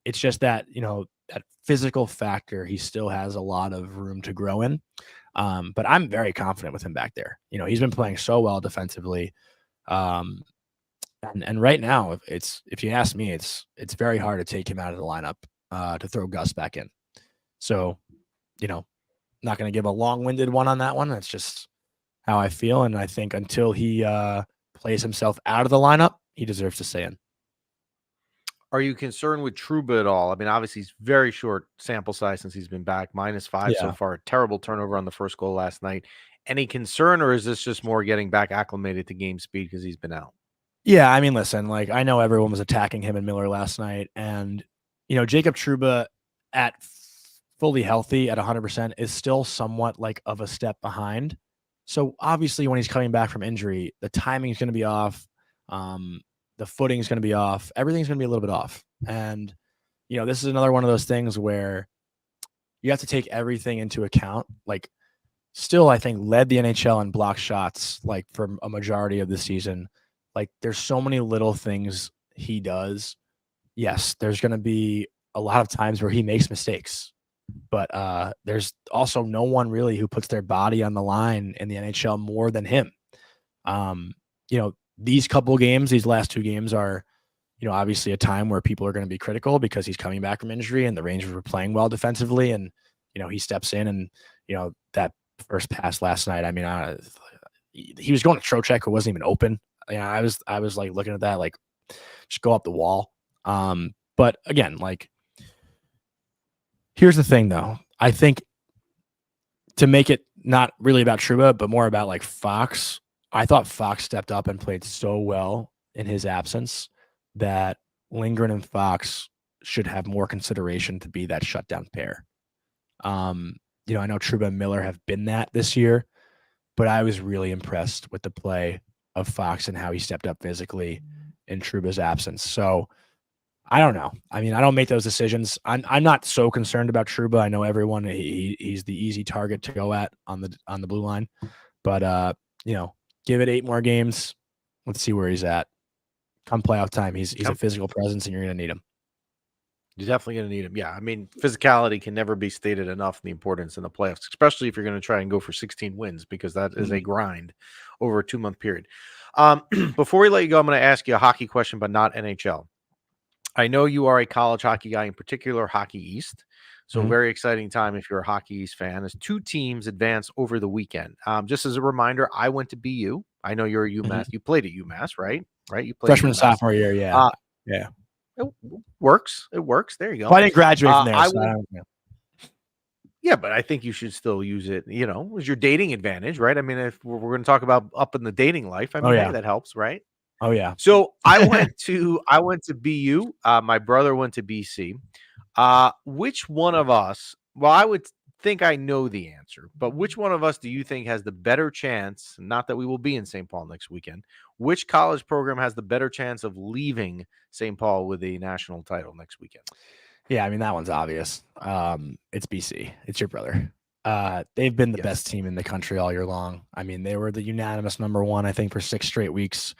It's just that, that physical factor, he still has a lot of room to grow in. But I'm very confident with him back there. He's been playing so well defensively. And right now, if you ask me, it's very hard to take him out of the lineup to throw Gus back in. So, not going to give a long-winded one on that one. That's just how I feel. And I think until he plays himself out of the lineup, he deserves to stay in. Are you concerned with Trouba at all? I mean, obviously, he's very short sample size since he's been back, -5 so far. Terrible turnover on the first goal last night. Any concern, or is this just more getting back acclimated to game speed because he's been out? Yeah, I mean, listen, like I know everyone was attacking him and Miller last night, and Jacob Trouba at fully healthy at 100% is still somewhat like of a step behind. So obviously, when he's coming back from injury, the timing is going to be off. The footing is going to be off. Everything's going to be a little bit off. And, this is another one of those things where you have to take everything into account. Like, still, I think, led the NHL in block shots, like, for a majority of the season. Like, there's so many little things he does. Yes, there's going to be a lot of times where he makes mistakes. But there's also no one really who puts their body on the line in the NHL more than him. These couple games, these last 2 games are, obviously a time where people are going to be critical because he's coming back from injury and the Rangers were playing well defensively. And, he steps in and, that first pass last night, I mean, he was going to Trocheck who wasn't even open. I was like looking at that, like just go up the wall. But again, like, here's the thing though. I think to make it not really about Trouba, but more about like Fox, I thought Fox stepped up and played so well in his absence that Lindgren and Fox should have more consideration to be that shutdown pair. I know Trouba and Miller have been that this year, but I was really impressed with the play of Fox and how he stepped up physically in Trouba's absence. So I don't know. I mean, I don't make those decisions. I'm not so concerned about Trouba. I know everyone he's the easy target to go at on the blue line, but give it 8 more games. Let's see where he's at. Come playoff time, he's a physical presence, and you're going to need him. You're definitely going to need him. Yeah, I mean, physicality can never be stated enough, the importance in the playoffs, especially if you're going to try and go for 16 wins, because that is a grind over a 2-month period. Before we let you go, I'm going to ask you a hockey question, but not NHL. I know you are a college hockey guy, in particular Hockey East. So very exciting time if you're a Hockey East fan. As 2 teams advance over the weekend. Just as a reminder, I went to BU. I know you're a UMass. You played at UMass, right? Right? You played freshman and sophomore year. Yeah. Yeah. It works. It works. There you go. Well, I didn't graduate from there. Yeah, but I think you should still use it, as your dating advantage, right? I mean, if we're going to talk about up in the dating life, I mean, hey, that helps, right? Oh yeah. So I went to BU. My brother went to BC. Which one of us? Well, I would think I know the answer, but which one of us do you think has the better chance? Not that we will be in St. Paul next weekend. Which college program has the better chance of leaving St. Paul with a national title next weekend? Yeah, I mean that one's obvious. It's BC. It's your brother. They've been the Yes. best team in the country all year long. I mean, they were the unanimous number one, I think, for 6 straight weeks.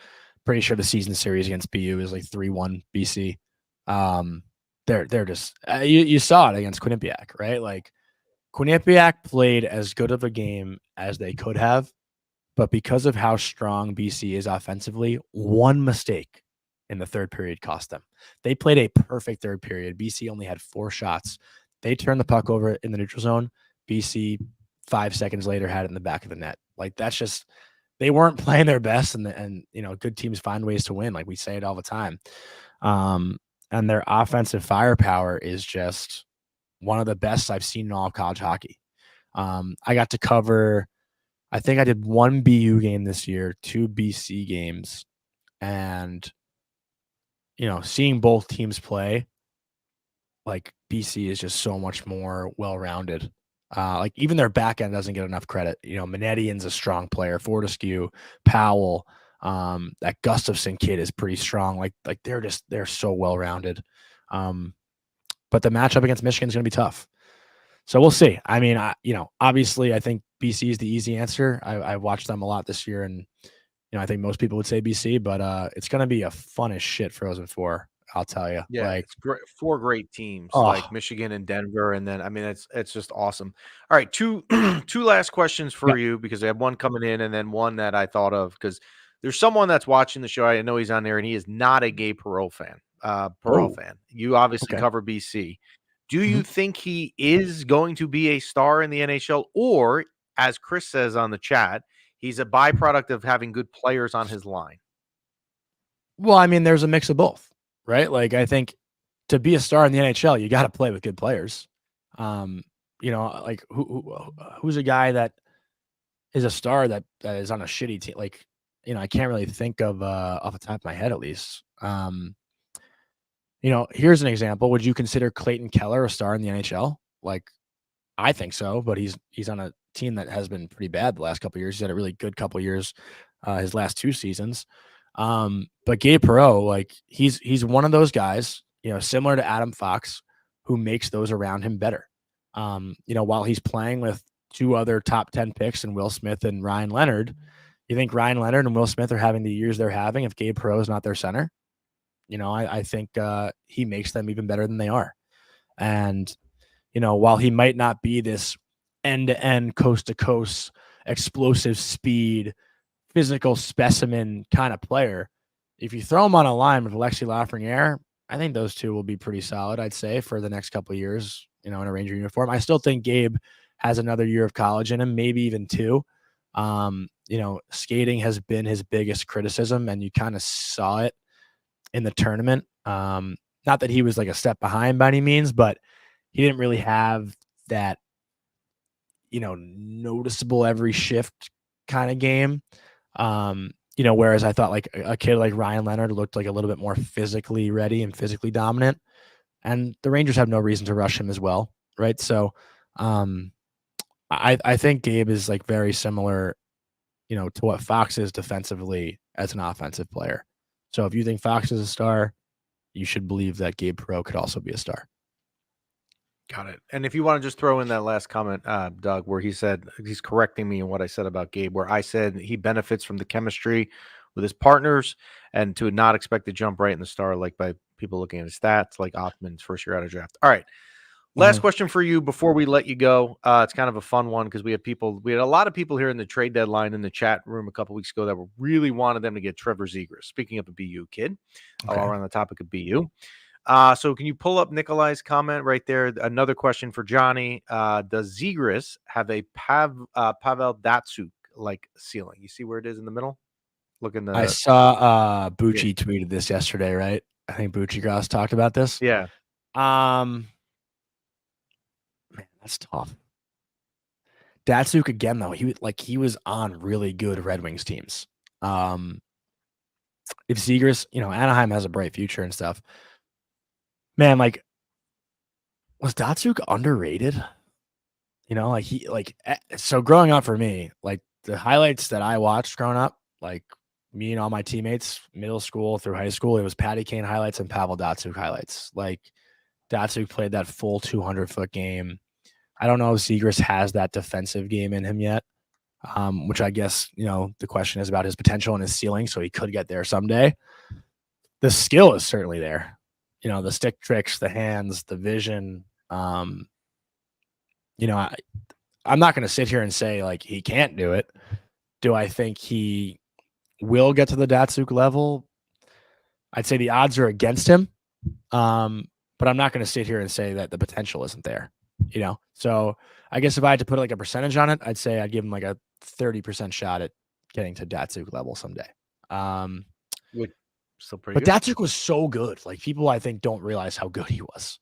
Pretty sure the season series against BU is like 3-1 BC. They're just you saw it against Quinnipiac, right? Like Quinnipiac played as good of a game as they could have, but because of how strong BC is offensively, one mistake in the third period cost them. They played a perfect third period. BC only had 4 shots. They turned the puck over in the neutral zone. BC 5 seconds later had it in the back of the net. Like that's just they weren't playing their best, and you know, good teams find ways to win. Like we say it all the time. And their offensive firepower is just one of the best I've seen in all of college hockey. I got to cover, I think I did 1 BU game this year, 2 BC games, and you know, seeing both teams play, like BC is just so much more well-rounded. Like even their back end doesn't get enough credit. You know, Manetian's a strong player, Fortescue, Powell, that Gustafson kid is pretty strong. Like they're so well-rounded. But the matchup against Michigan is going to be tough. So we'll see. I mean, obviously, I think BC is the easy answer. I watched them a lot this year, and you know, I think most people would say BC, but it's going to be a fun as shit Frozen Four. I'll tell you. Yeah, Like, it's great. 4 great teams like oh, Michigan and Denver, and then I mean it's just awesome. All right, two two last questions yeah. for you because I have one coming in and then one that I thought of because there's someone that's watching the show. I know he's on there and he is not a Gabe Perreault fan. Oh, You obviously okay. cover BC. Do you Mhm. think he is going to be a star in the NHL, or as Chris says on the chat, he's a byproduct of having good players on his line? Well, I mean, there's a mix of both, right? Like, I think to be a star in the NHL, you got to play with good players. Um, you know, like who's a guy that is a star that is on a shitty team? Like, you know, I can't really think of off the top of my head at least. You know, here's an example. Would you consider Clayton Keller a star in the NHL? Like, I think so, but he's on a team that has been pretty bad the last couple of years. He's had a really good couple of years, his last 2 seasons. But Gabe Perreault, like he's one of those guys, you know, similar to Adam Fox, who makes those around him better. You know, while he's playing with 2 other top 10 picks in Will Smith and Ryan Leonard, you think Ryan Leonard and Will Smith are having the years they're having if Gabe Perreault is not their center? You know, I think he makes them even better than they are. And you know, while he might not be this end-to-end, coast-to-coast, explosive speed, physical specimen kind of player, if you throw him on a line with Alexi Lafreniere, I think those 2 will be pretty solid, I'd say, for the next couple of years, you know, in a Ranger uniform. I still think Gabe has another year of college in him, maybe even 2. You know, skating has been his biggest criticism, and you kind of saw it in the tournament. Not that he was like a step behind by any means, but he didn't really have that, you know, noticeable every shift kind of game. You know, whereas I thought like a kid like Ryan Leonard looked like a little bit more physically ready and physically dominant. And the Rangers have no reason to rush him as well. Right. So I think Gabe is like very similar, you know, to what Fox is defensively as an offensive player. So if you think Fox is a star, you should believe that Gabe Perreault could also be a star. Got it. And if you want to just throw in that last comment, Doug, where he said he's correcting me in what I said about Gabe, where I said he benefits from the chemistry with his partners and to not expect to jump right in the star, like by people looking at his stats, like Othman's first year out of draft. All right. Last question for you before we let you go. It's kind of a fun one because we had a lot of people here in the trade deadline in the chat room a couple weeks ago that were really wanted them to get Trevor Zegras. Speaking of a BU kid, Okay. while we're on the topic of BU. So can you pull up Nikolai's comment right there? Another question for Jonny. Does Zegras have a Pavel Datsuk like ceiling? You see where it is in the middle? Look in the I saw Bucci tweeted this yesterday, right? I think Bucci Gross talked about this. yeah. Man, that's tough. Datsuk again though, he was on really good Red Wings teams. If Zegras, you know, Anaheim has a bright future and stuff. Man, like was Datsuk underrated? You know, so growing up for me, like the highlights that I watched growing up, like me and all my teammates, middle school through high school, it was Patty Kane highlights and Pavel Datsuk highlights. Like Datsuk played that full 200-foot game. I don't know if Zegras has that defensive game in him yet, which I guess, the question is about his potential and his ceiling, so he could get there someday. The skill is certainly there. The stick tricks, the hands, the vision. I'm not going to sit here and say, like, he can't do it. Do I think he will get to the Datsuk level? I'd say the odds are against him. But I'm not going to sit here and say that the potential isn't there, So I guess if I had to put like a percentage on it, I'd say I'd give him like a 30% shot at getting to Datsuk level someday. Still pretty But good. Datsuk was so good. Like, people, I think, don't realize how good he was.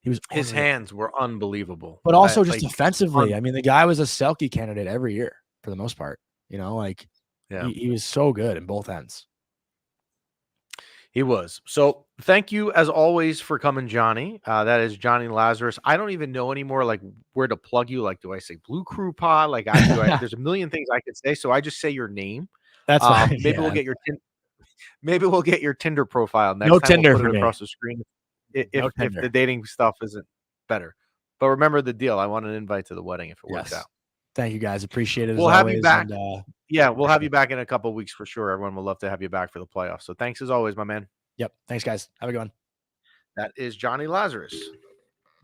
His unreal. hands were unbelievable. But also just defensively. I mean, the guy was a Selke candidate every year for the most part. He was so good in both ends. He was. So thank you as always for coming, Jonny. That is Jonny Lazarus. I don't even know anymore like where to plug you. Like, do I say Blue Crew Pod? Like, there's a million things I could say. So I just say your name. That's fine. Maybe we'll get your Tinder profile next no time. Tinder We'll put for it me. across the screen if Tinder. the dating stuff isn't better. But remember the deal. I want an invite to the wedding if it works out. Thank you, guys. Appreciate it. We'll have you back. And, we'll have you back in a couple of weeks for sure. Everyone will love to have you back for the playoffs. So thanks as always, my man. Yep. Thanks, guys. Have a good one. That is Jonny Lazarus.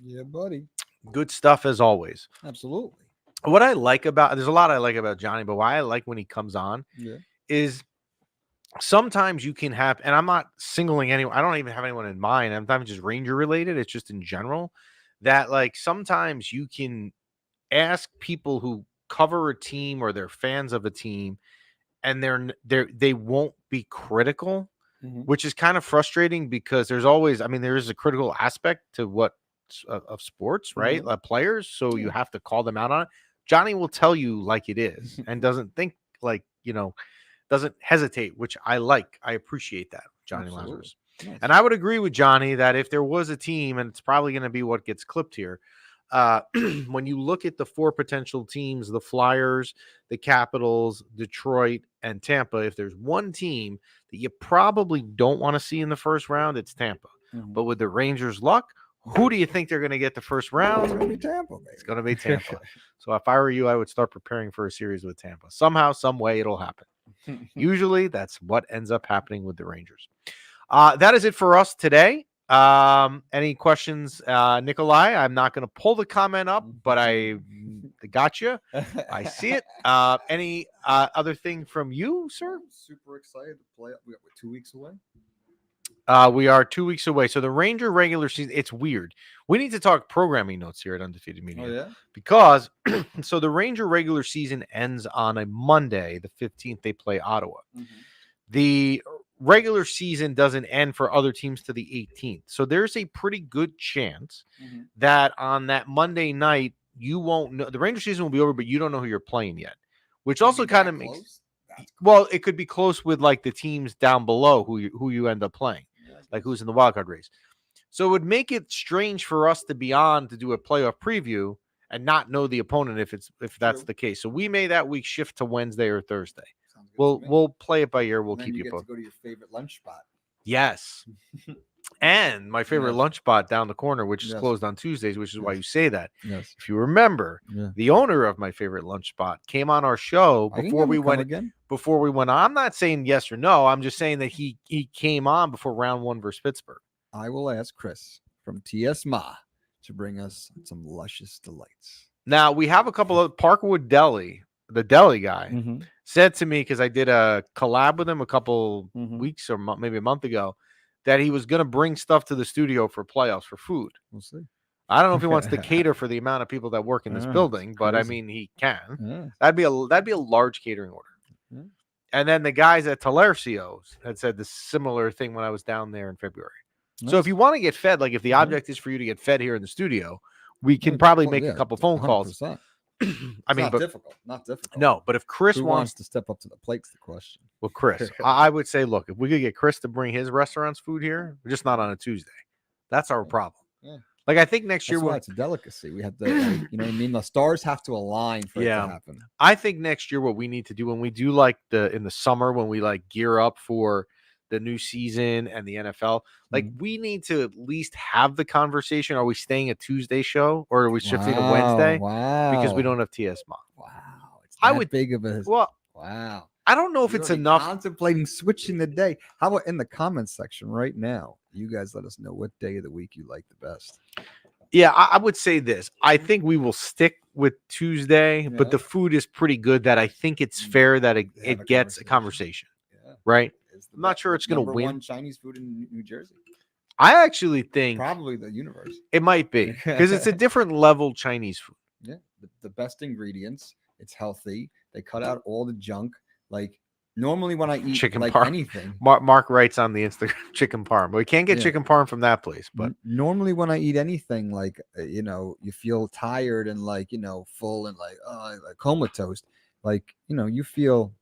Yeah, buddy. Good stuff as always. Absolutely. What I like there's a lot I like about Jonny, but why I like when he comes on is sometimes you can have, and I'm not singling anyone, I don't even have anyone in mind. I'm not just Ranger related. It's just in general that like sometimes you can ask people who cover a team or they're fans of a team and they won't be critical. Which is kind of frustrating because there is a critical aspect to what of sports, right? Players. So you have to call them out on it. Jonny will tell you like it is and doesn't think like, doesn't hesitate, which I like. I appreciate that, Jonny Lazarus. Nice. And I would agree with Jonny that if there was a team, and it's probably going to be what gets clipped here, when you look at the four potential teams, the Flyers, the Capitals, Detroit, and Tampa, if there's one team that you probably don't want to see in the first round, it's Tampa. But with the Rangers' luck, who do you think they're going to get the first round? It's going to be Tampa, baby. It's going to be Tampa. So if I were you, I would start preparing for a series with Tampa. Somehow, some way, it'll happen. Usually, that's what ends up happening with the Rangers. That is it for us today. Any questions, Nikolai? I'm not going to pull the comment up, but I got you. I see it. Any other thing from you, sir? I'm super excited to play. We're 2 weeks away. We are 2 weeks away. So the Ranger regular season, it's weird. We need to talk programming notes here at Undefeated Media. Oh, yeah? Because, so the Ranger regular season ends on a Monday, the 15th, they play Ottawa. The regular season doesn't end for other teams to the 18th. So there's a pretty good chance that on that Monday night, you won't know. The Ranger season will be over, but you don't know who you're playing yet, which also kind of makes, well, it could be close with like the teams down below who you end up playing, like who's in the wildcard race. So it would make it strange for us to be on to do a playoff preview and not know the opponent if that's the case. So we may that week shift to Wednesday or Thursday. We'll play it by ear. We'll keep you posted. Go to your favorite lunch spot. Yes. And my favorite lunch spot down the corner, which is closed on Tuesdays, which is why you say that. Yes. If you remember, the owner of my favorite lunch spot came on our show before we went on. I'm not saying yes or no. I'm just saying that he came on before round 1 versus Pittsburgh. I will ask Chris from TS Ma to bring us some luscious delights. Now we have a couple of Parkwood Deli. The deli guy said to me, because I did a collab with him a couple weeks or maybe a month ago, that he was going to bring stuff to the studio for playoffs for food. We'll see. I don't know if he wants to cater for the amount of people that work in this building, but I mean, he can. That'd be a large catering order. And then the guys at Talercio's had said the similar thing when I was down there in February. So if you want to get fed, like if the object is for you to get fed here in the studio, we can probably make a couple phone calls. 100%. Not difficult. No, but if Chris wants to step up to the plate's the question. Well, Chris, I would say, look, if we could get Chris to bring his restaurant's food here, just not on a Tuesday, that's our problem. Yeah. Like I think next year it's a delicacy. We have to, you know what I mean? The stars have to align for it to happen. I think next year what we need to do when we do like in the summer when we like gear up for the new season and the NFL. Like, we need to at least have the conversation. Are we staying a Tuesday show or are we shifting to Wednesday? Wow. Because we don't have TS Mock. Wow. It's I that would- big of a. Well, Wow. I don't know if You're it's already enough. contemplating switching the day. How about in the comments section right now? You guys let us know what day of the week you like the best. Yeah, I would say this. I think we will stick with Tuesday, but Yeah. the food is pretty good that I think it's fair that Have it a gets a conversation. conversation, Yeah. right? It's the I'm not sure it's gonna number win. one Chinese food in New Jersey. I actually think Probably the universe. it might be because it's a different level Chinese food. Yeah. The best ingredients. It's healthy. They cut out all the junk. Like normally when I eat Chicken like parm. anything. Mark writes on the Instagram chicken parm. We can't get Yeah. chicken parm from that place, but Normally when I eat anything, like you feel tired and like full and like comatose. Like you feel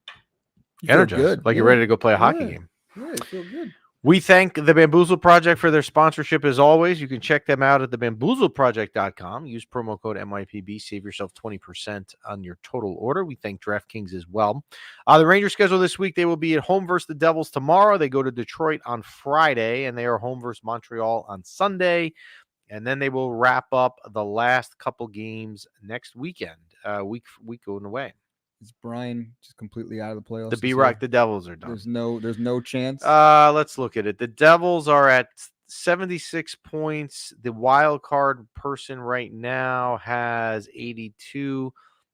energized, good. like Yeah. you're ready to go play a hockey Yeah. game. Yeah, you feel good. We thank the Bamboozle Project for their sponsorship as always. You can check them out at thebamboozleproject.com. Use promo code MYPB. Save yourself 20% on your total order. We thank DraftKings as well. The Rangers schedule this week, they will be at home versus the Devils tomorrow. They go to Detroit on Friday, and they are home versus Montreal on Sunday. And then they will wrap up the last couple games next weekend, week going away. Is Brian just completely out of the playoffs? The this B-Rock, year? the Devils are done. There's no chance. Let's look at it. The Devils are at 76 points. The wild card person right now has 82.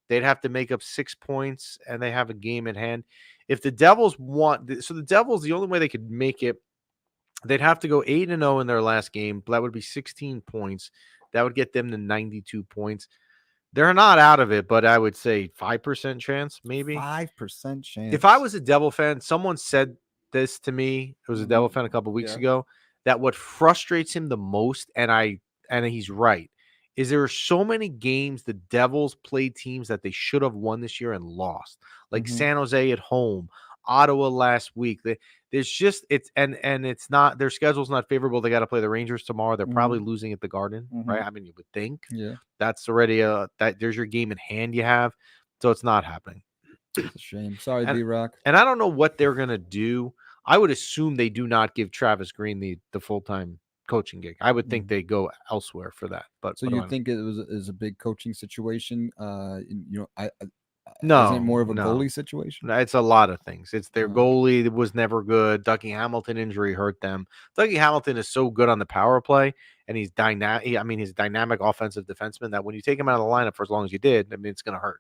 They'd have to make up 6 points, and they have a game at hand. If the Devils so the Devils, the only way they could make it, they'd have to go 8-0 in their last game. That would be 16 points. That would get them to 92 points. They're not out of it, but I would say 5% chance, maybe. 5% chance. If I was a Devil fan, someone said this to me. It was a Devil fan a couple weeks ago. That what frustrates him the most, and he's right, is there are so many games the Devils played teams that they should have won this year and lost, like San Jose at home, Ottawa last week. There's just it's not, their schedule's not favorable. They got to play the Rangers tomorrow. They're probably losing at the Garden, right? I mean, you would think. Yeah, that's already that there's your game in hand you have, so it's not happening. It's a shame. Sorry, B-Rock. And I don't know what they're gonna do. I would assume they do not give Travis Green the full-time coaching gig. I would think they go elsewhere for that. But so you think it is a big coaching situation? No, isn't it more of a no. goalie situation? It's a lot of things. It's their goalie that was never good. Dougie Hamilton injury hurt them. Dougie Hamilton is so good on the power play, and he's dynamic. I mean, he's a dynamic offensive defenseman that when you take him out of the lineup for as long as you did, I mean, it's going to hurt,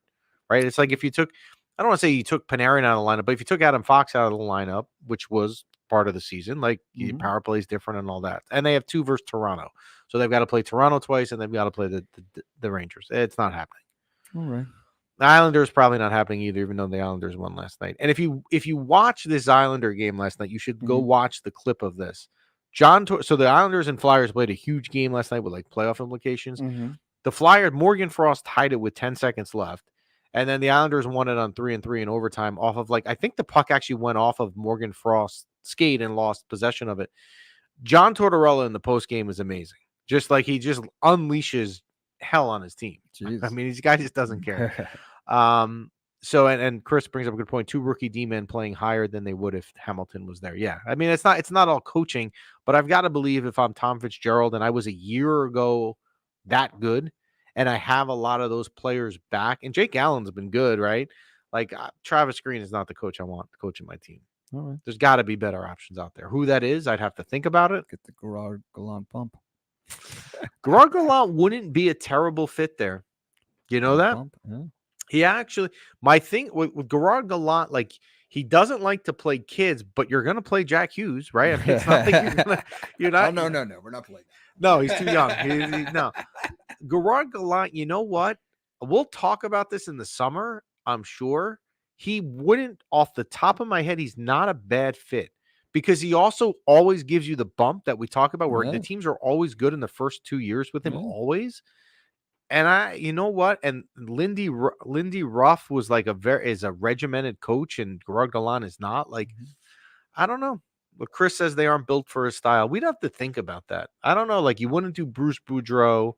right? It's like if you took, I don't want to say you took Panarin out of the lineup, but if you took Adam Fox out of the lineup, which was part of the season, like power play is different and all that. And they have 2 versus Toronto, so they've got to play Toronto twice, and they've got to play the Rangers. It's not happening. All right. The Islanders probably not happening either, even though the Islanders won last night. And if you watch this Islander game last night, you should go watch the clip of this. So the Islanders and Flyers played a huge game last night with like playoff implications. The Flyers, Morgan Frost tied it with 10 seconds left. And then the Islanders won it on 3-3 in overtime off of I think the puck actually went off of Morgan Frost's skate and lost possession of it. John Tortorella in the post game is amazing. Just like he just unleashes hell on his team. Jeez. I mean, this guy just doesn't care. So and Chris brings up a good point. 2 rookie D-men playing higher than they would if Hamilton was there. Yeah. I mean, it's not all coaching, but I've got to believe if I'm Tom Fitzgerald and I was a year ago that good, and I have a lot of those players back, and Jake Allen's been good, right? Like Travis Green is not the coach I want coaching my team. All right. There's got to be better options out there. Who that is, I'd have to think about it. Get the Gerard Gallant pump. Gerard Gallant wouldn't be a terrible fit there. You know that? Yeah. He actually, my thing with Gerard Gallant, like he doesn't like to play kids, but you're going to play Jack Hughes, right? I mean, it's not like you're not. Oh, no. We're not playing. No, he's too young. No. Gerard Gallant, you know what? We'll talk about this in the summer, I'm sure. He wouldn't, off the top of my head, he's not a bad fit because he also always gives you the bump that we talk about where the teams are always good in the first 2 years with him, always. And you know what? And Lindy Ruff was like is a regimented coach, and Gerard Gallant is not. Like, I don't know. But Chris says they aren't built for his style. We'd have to think about that. I don't know. Like, you wouldn't do Bruce Boudreau.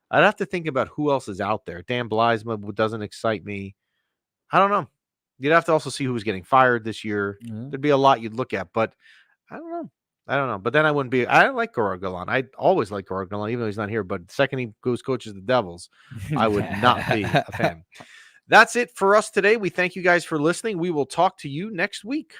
I'd have to think about who else is out there. Dan Blysma doesn't excite me. I don't know. You'd have to also see who's getting fired this year. There'd be a lot you'd look at, but I don't know. But then I wouldn't be. I like Gerard Gallant. I always like Gerard Gallant, even though he's not here. But the second he goes coaches the Devils, I would not be a fan. That's it for us today. We thank you guys for listening. We will talk to you next week.